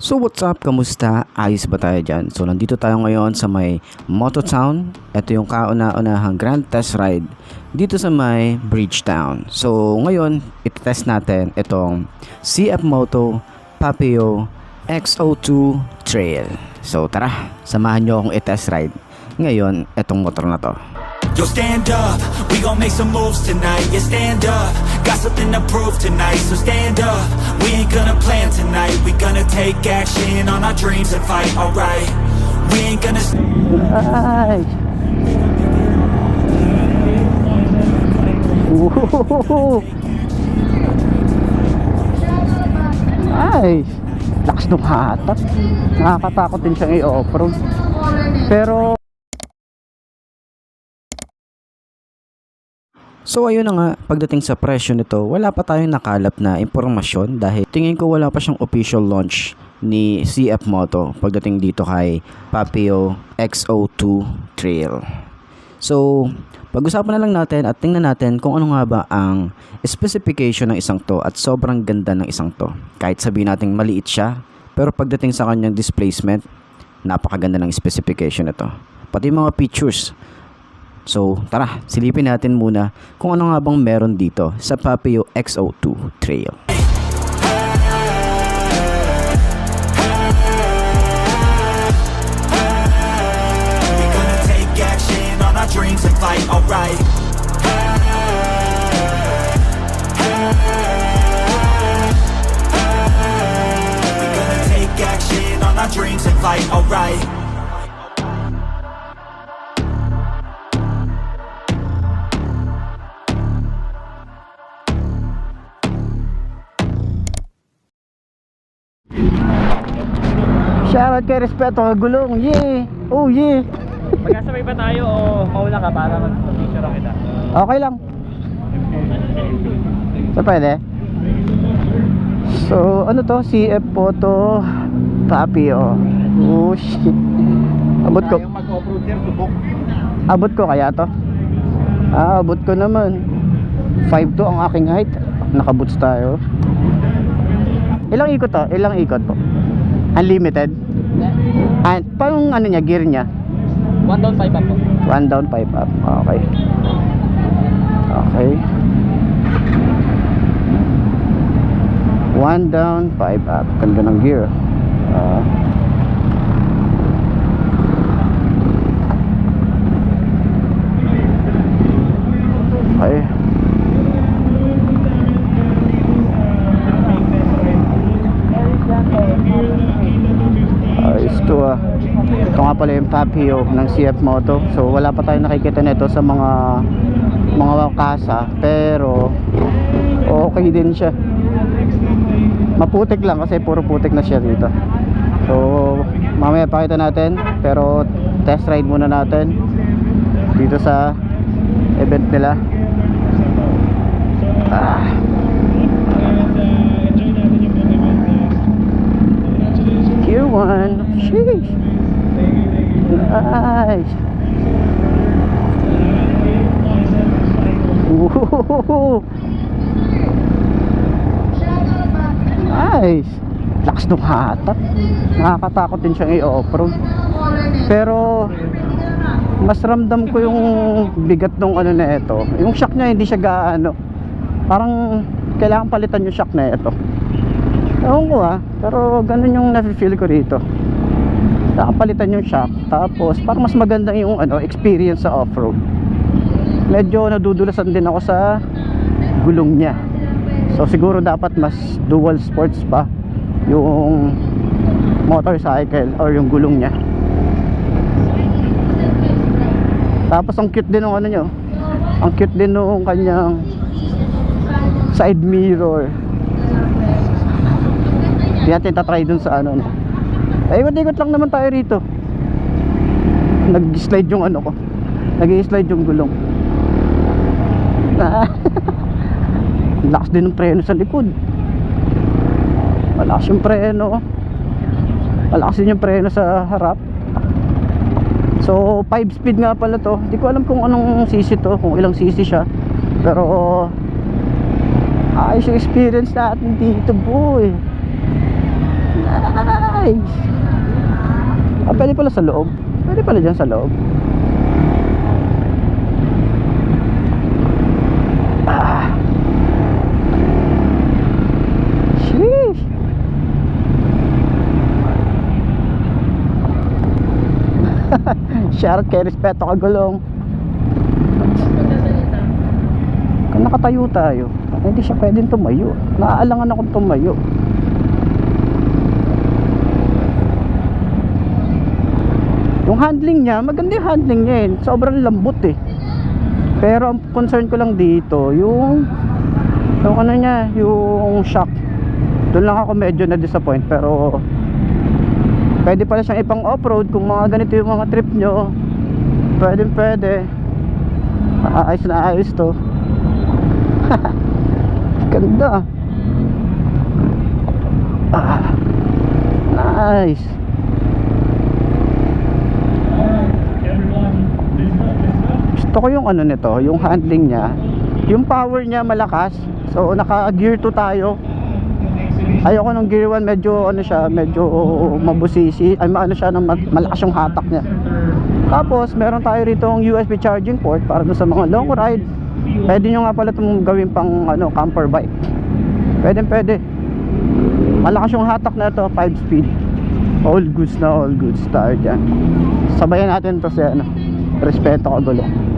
So what's up? Kamusta? Ayos ba tayo dyan? So nandito tayo ngayon sa may Mototown. Ito yung kauna-unahang grand test ride dito sa may Bridgetown. So ngayon, ititest natin itong CF Moto Papio X02 Trail. So tara, samahan nyo akong i-test ride ngayon itong motor na to. Yo, stand up, we gon' make some moves tonight. Yeah, stand up, got something to prove tonight. So stand up, we ain't gonna plan tonight. We gonna take action on our dreams and fight, alright. We ain't gonna Ay. Ay, lakas ng hatak. Nakakatakot din siyang i-off-road. Pero So ayun na nga, pagdating sa presyo nito, wala pa tayong nakalap na impormasyon dahil tingin ko wala pa siyang official launch ni CF Moto pagdating dito kay Papio X02 Trail. So, pag-usapan na lang natin at tingnan natin kung ano nga ba ang specification ng isang to at sobrang ganda ng isang to. Kahit sabihin natin maliit siya, pero pagdating sa kanyang displacement, napakaganda ng specification nito. Pati mga features. So, tara, silipin natin muna kung ano nga bang meron dito sa Papio X02 Trail. we gonna take action on our dreams and fight, alright. We gonna take action on our dreams and fight, alright. shoutout kay Respeto Gulong. Yeah. Oh yeah. Magkasabay ba tayo o mauna ka para mag-picture kita? Okay lang. So pwede. So ano to? CF Moto Papio. Oh shit. Abot ko. Mag-off-road here, subok. Abot ko kaya to? Abot ko naman. 5'2" ang aking height. Nakaboots tayo. Ilang ikot to? Ilang ikot po? Unlimited? And paano ano niya, gear niya? 1 down, 5 up po. 1 down, 5 up. Okay. Okay. 1 down, 5 up. Ganda ng gear. Okay. Ayos to ah. Ito nga pala yung Papio ng CF Moto. So wala pa tayong nakikita nito sa mga kasa, pero okay din siya. Maputik lang kasi puro putik na siya dito. So mamaya pakita natin, pero test ride muna natin dito sa event nila. Gear 1. Sheesh. Nice. Woohoo. Nice. Lakas ng hatak. Nakakatakot din siyang i-off-road. Pero mas ramdam ko yung bigat ng ano na ito. Yung shock niya hindi siya gaano. Parang kailangan palitan yung shock na ito. Ewan ko pero ganun yung nafe-feel ko rito. Nakapalitan yung shock, tapos parang mas maganda yung experience sa off-road. Medyo nadudulasan din ako sa gulong niya. So siguro dapat mas dual sports pa yung motorcycle or yung gulong niya. Tapos ang cute din ng ano nyo. Ang cute din ng kanyang side mirror. Hindi natin tatry dun sa ano. Ikot-ikot lang naman tayo rito. Nag-slide yung ano ko. Nag-slide yung gulong. Lakas din ng preno sa likod. Malakas yung preno. Malakas din yung preno sa harap. So 5 speed nga pala to. Hindi ko alam kung anong cc to, kung ilang cc siya. Pero ayos yung experience natin dito, boy. Nice. Pwede pala sa loob. Pwede pala dyan sa loob. Sheesh. Shoutout kay Respeto Kagulong. Kung nakatayo tayo, hindi siya pwedeng tumayo. Naaalangan akong tumayo. Yung handling niya, maganda yung handling niya eh. Sobrang lambot eh. Pero ang concern ko lang dito, yung ano niya, yung shock. Doon lang ako medyo na-disappoint. Pero pwede pala siyang ipang off-road kung mga ganito yung mga trip nyo. Pwede. Ayos na ayos to. Ganda. Nice. Gusto ko yung ano nito, yung handling niya. Yung power niya malakas. So naka gear 2 tayo. Ayoko nung gear 1, medyo ano siya, medyo mabusisi. Ay maano siya, malakas yung hatak niya. Tapos meron tayo rito yung USB charging port para dun sa mga long ride. Pwede nyo nga pala itong gawin pang ano, camper bike. Pwede. Malakas yung hatak na ito, 5 speed. All goods na all goods tayo dyan. Sabayan natin to sa ano, Respeto Kagulong.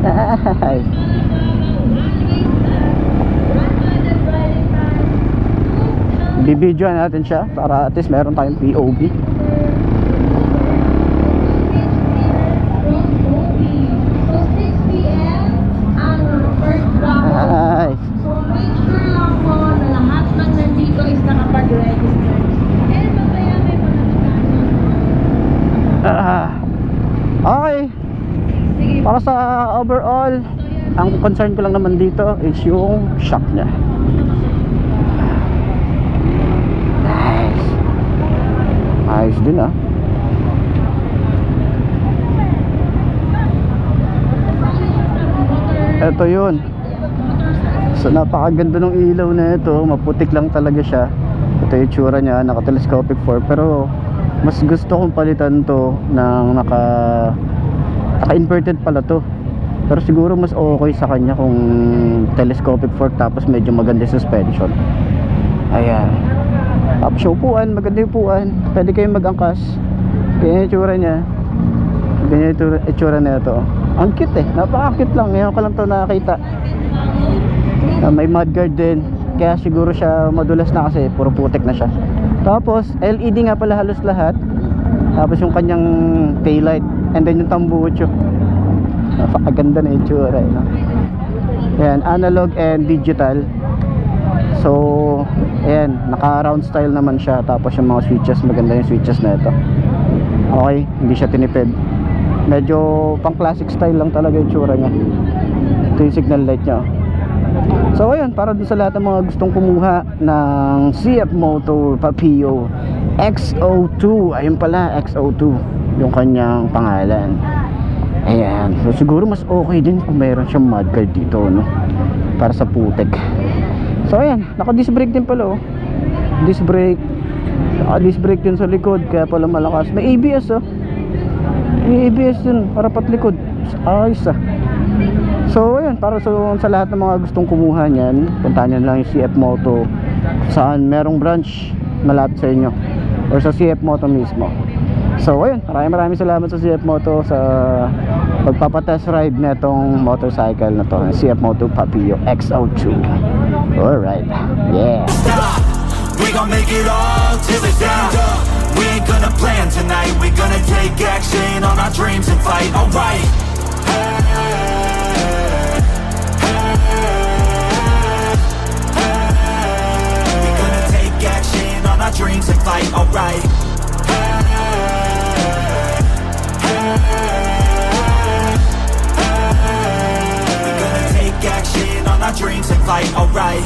Ay. Bibidyoan natin siya para at least meron tayong POV. Nice. So make sure lang po na lahat ng nandito is nakapag-register. And mamaya may mga Okay. sige. Para sa overall, ang concern ko lang naman dito is yung shock niya. Nice. Ayos din ah. Ito yun. So napakaganda ng ilaw na ito. Maputik lang talaga siya. Ito yung tsura niya, naka-telescopic form. Pero mas gusto kong palitan to ng naka-inverted pala to. Pero siguro mas okay sa kanya kung telescopic fork tapos medyo maganda suspension. Ayan. Tapos yung upuan, maganda yung upuan. Pwede kayong mag-angkas. Ganyan yung itsura niya. Ganyan yung itsura na ito. Ang cute eh, napaka-cute lang. Ngayon ko lang ito nakakita. May mudguard din. Kaya siguro siya madulas na kasi puro putik na siya. Tapos LED nga pala halos lahat. Tapos yung kanyang taillight. And then yung tambucho. Napakaganda na itsura eh, no? Ayan, analog and digital. So ayan, naka round style naman siya. Tapos yung mga switches, maganda yung switches na ito. Okay, hindi siya tinipid. Medyo pang classic style lang talaga yung tsura niya. Ito yung signal light niya. So ayun, para dun sa lahat ng mga gustong kumuha ng CF Moto Papio X02. Ayun pala, X02 yung kanyang pangalan. Ayan, so siguro mas okay din kung mayroon siyang mudguard dito, no? Para sa putek. So ayan, naka-disc brake din pala, oh. Disc brake. Naka-disc brake din sa likod, kaya pala malakas. May ABS, oh. May ABS din, para patlikod. Ayos, ah. So ayun, para sa lahat ng mga gustong kumuha niyan, puntahan nyo lang yung CF Moto saan merong branch malapit sa inyo or sa CF Moto mismo. So ayun, maraming salamat sa CF Moto sa pagpapatest ride na itong motorcycle na to, CF Moto Papio X02. Alright, yeah. We gon' make it all till it's down. We ain't gonna plan tonight. We gonna take action on our dreams and fight. Alright. We gonna take action on our dreams and fight. Alright. We gonna take action on our dreams and fight. Alright.